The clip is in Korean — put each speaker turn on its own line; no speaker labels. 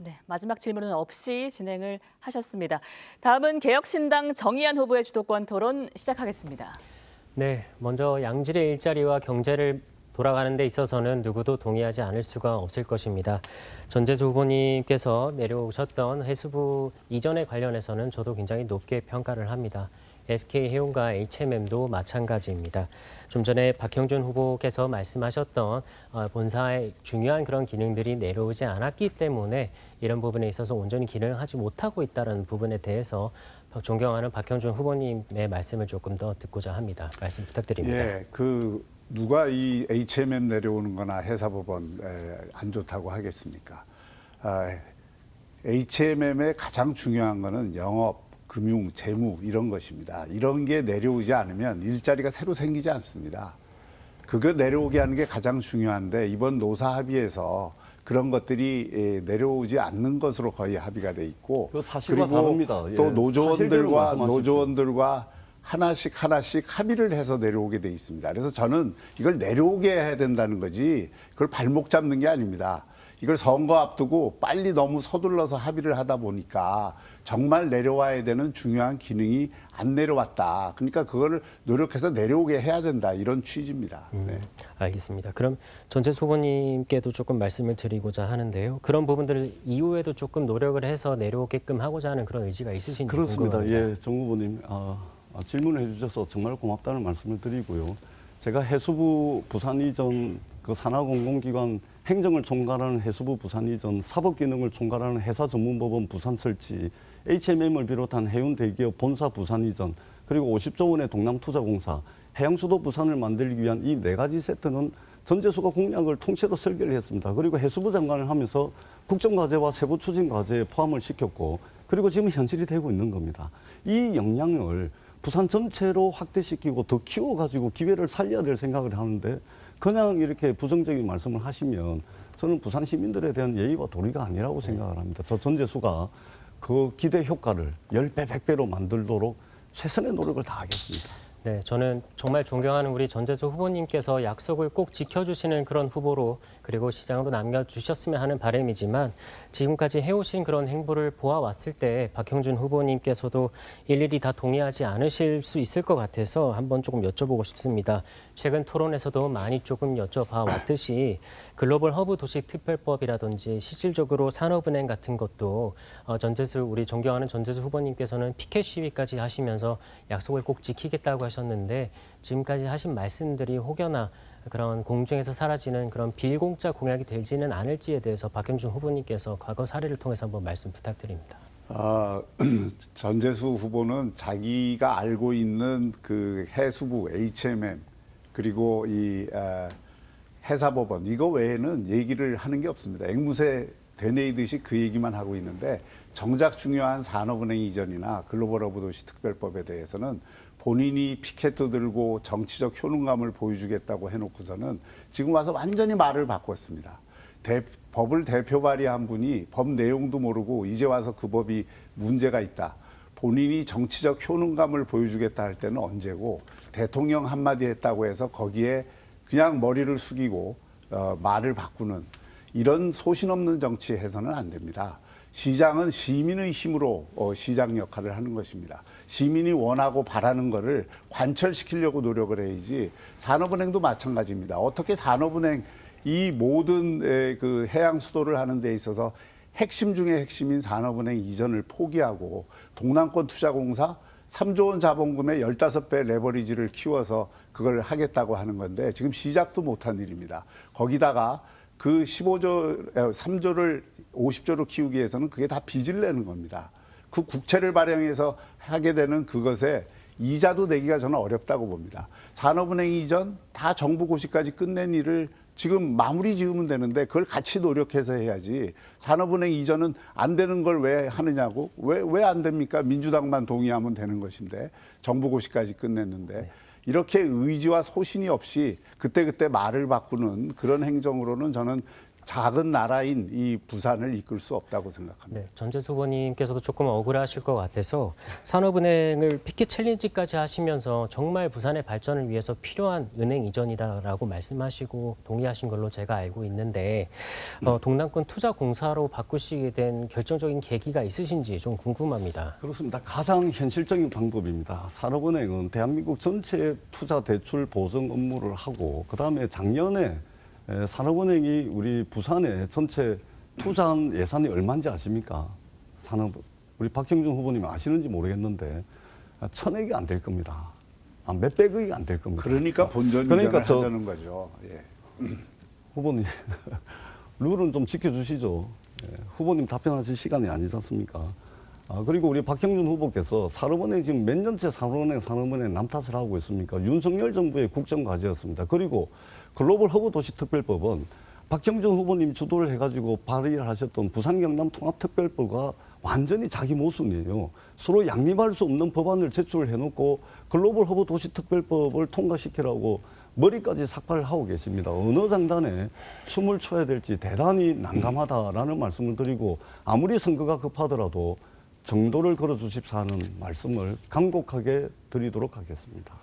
네, 마지막 질문은 없이 진행을 하셨습니다. 다음은 개혁신당 정의안 후보의 주도권 토론 시작하겠습니다.
네, 먼저 양질의 일자리와 경제를 돌아가는 데 있어서는 누구도 동의하지 않을 수가 없을 것입니다. 전재수 후보님께서 내려오셨던 해수부 이전에 관련해서는 저도 굉장히 높게 평가를 합니다. SK해운과 HMM도 마찬가지입니다. 좀 전에 박형준 후보께서 말씀하셨던 본사의 중요한 그런 기능들이 내려오지 않았기 때문에 이런 부분에 있어서 온전히 기능하지 못하고 있다는 부분에 대해서 존경하는 박형준 후보님의 말씀을 조금 더 듣고자 합니다. 말씀 부탁드립니다.
예, 누가 이 HMM 내려오는 거나 해사법원 안 좋다고 하겠습니까? HMM의 가장 중요한 거는 영업, 금융, 재무 이런 것입니다. 이런 게 내려오지 않으면 일자리가 새로 생기지 않습니다. 그거 내려오게 하는 게 가장 중요한데 이번 노사 합의에서 그런 것들이 내려오지 않는 것으로 거의 합의가 돼 있고
사실과 다릅니다.
또
예.
노조원들과 하나씩 합의를 해서 내려오게 돼 있습니다. 그래서 저는 이걸 내려오게 해야 된다는 거지 그걸 발목 잡는 게 아닙니다. 이걸 선거 앞두고 빨리 너무 서둘러서 합의를 하다 보니까 정말 내려와야 되는 중요한 기능이 안 내려왔다. 그러니까 그거를 노력해서 내려오게 해야 된다. 이런 취지입니다. 네.
알겠습니다. 그럼 전재수 후보님께도 조금 말씀을 드리고자 하는데요. 그런 부분들을 이후에도 조금 노력을 해서 내려오게끔 하고자 하는 그런 의지가 있으신지
그렇습니다.
궁금합니다.
예, 정 후보님 질문을 해주셔서 정말 고맙다는 말씀을 드리고요. 제가 해수부 부산 이전 그 산하공공기관 행정을 총괄하는 해수부 부산 이전, 사법기능을 총괄하는 회사전문법원 부산 설치, HMM을 비롯한 해운 대기업 본사 부산 이전, 그리고 50조 원의 동남투자공사, 해양수도 부산을 만들기 위한 이 네 가지 세트는 전재수가 공약을 통째로 설계를 했습니다. 그리고 해수부 장관을 하면서 국정과제와 세부추진과제에 포함을 시켰고, 그리고 지금 현실이 되고 있는 겁니다. 이 역량을 부산 전체로 확대시키고 더 키워가지고 기회를 살려야 될 생각을 하는데 그냥 이렇게 부정적인 말씀을 하시면 저는 부산 시민들에 대한 예의와 도리가 아니라고 생각을 합니다. 저 전재수가 그 기대 효과를 10배, 100배로 만들도록 최선의 노력을 다하겠습니다.
네, 저는 정말 존경하는 우리 전재수 후보님께서 약속을 꼭 지켜주시는 그런 후보로 그리고 시장으로 남겨주셨으면 하는 바람이지만 지금까지 해오신 그런 행보를 보아왔을 때 박형준 후보님께서도 일일이 다 동의하지 않으실 수 있을 것 같아서 한번 조금 여쭤보고 싶습니다. 최근 토론에서도 많이 조금 여쭤봐 왔듯이 글로벌 허브 도시 특별법이라든지 실질적으로 산업은행 같은 것도 우리 존경하는 전재수 후보님께서는 피켓 시위까지 하시면서 약속을 꼭 지키겠다고 하셨는데 지금까지 하신 말씀들이 혹여나 그런 공중에서 사라지는 그런 비일공짜 공약이 되지는 않을지에 대해서 박형준 후보님께서 과거 사례를 통해서 한번 말씀 부탁드립니다.
전재수 후보는 자기가 알고 있는 그 해수부, HMM 그리고 이 해사법원 이거 외에는 얘기를 하는 게 없습니다. 앵무새 되뇌이듯이 그 얘기만 하고 있는데 정작 중요한 산업은행 이전이나 글로벌 허브 도시 특별법에 대해서는 본인이 피켓도 들고 정치적 효능감을 보여주겠다고 해놓고서는 지금 와서 완전히 말을 바꿨습니다. 법을 대표 발의한 분이 법 내용도 모르고 이제 와서 그 법이 문제가 있다. 본인이 정치적 효능감을 보여주겠다 할 때는 언제고 대통령 한마디 했다고 해서 거기에 그냥 머리를 숙이고 말을 바꾸는 이런 소신 없는 정치 해서는 안 됩니다. 시장은 시민의 힘으로 시장 역할을 하는 것입니다. 시민이 원하고 바라는 거를 관철시키려고 노력을 해야지 산업은행도 마찬가지입니다. 어떻게 산업은행 이 모든 그 해양 수도를 하는 데 있어서 핵심 중에 핵심인 산업은행 이전을 포기하고 동남권 투자공사 3조 원 자본금에 15배 레버리지를 키워서 그걸 하겠다고 하는 건데 지금 시작도 못한 일입니다. 거기다가 그 3조를 50조로 키우기 위해서는 그게 다 빚을 내는 겁니다. 그 국채를 발행해서 하게 되는 그것에 이자도 내기가 저는 어렵다고 봅니다. 산업은행 이전 다 정부 고시까지 끝낸 일을 지금 마무리 지으면 되는데 그걸 같이 노력해서 해야지 산업은행 이전은 안 되는 걸 왜 하느냐고 왜 안 됩니까? 민주당만 동의하면 되는 것인데 정부 고시까지 끝냈는데 이렇게 의지와 소신이 없이 그때그때 말을 바꾸는 그런 행정으로는 저는 작은 나라인 이 부산을 이끌 수 없다고 생각합니다.
네, 전재수 후보님께서도 조금 억울하실 것 같아서 산업은행을 피켓 챌린지까지 하시면서 정말 부산의 발전을 위해서 필요한 은행 이전이다라고 말씀하시고 동의하신 걸로 제가 알고 있는데 동남권 투자공사로 바꾸시게 된 결정적인 계기가 있으신지 좀 궁금합니다.
그렇습니다. 가장 현실적인 방법입니다. 산업은행은 대한민국 전체 투자 대출 보증 업무를 하고 그다음에 작년에 산업은행이 우리 부산의 전체 투자한 예산이 얼마인지 아십니까? 우리 박형준 후보님 아시는지 모르겠는데 1,000억이 안 될 겁니다. 몇백억이 안 될 겁니다.
그러니까 본전 이전을 하자는 거죠. 예.
후보님 룰은 좀 지켜주시죠. 후보님 답변하실 시간이 아니지 않습니까? 그리고 우리 박형준 후보께서 산업은행 지금 몇 년째 산업은행 남탓을 하고 있습니까? 윤석열 정부의 국정과제였습니다. 그리고 글로벌 허브 도시 특별법은 박형준 후보님 주도를 해가지고 발의를 하셨던 부산 경남 통합특별법과 완전히 자기 모순이에요. 서로 양립할 수 없는 법안을 제출을 해놓고 글로벌 허브 도시 특별법을 통과시키라고 머리까지 삭발을 하고 계십니다. 어느 장단에 춤을 춰야 될지 대단히 난감하다라는 말씀을 드리고 아무리 선거가 급하더라도 정도를 걸어 주십사 하는 말씀을 간곡하게 드리도록 하겠습니다.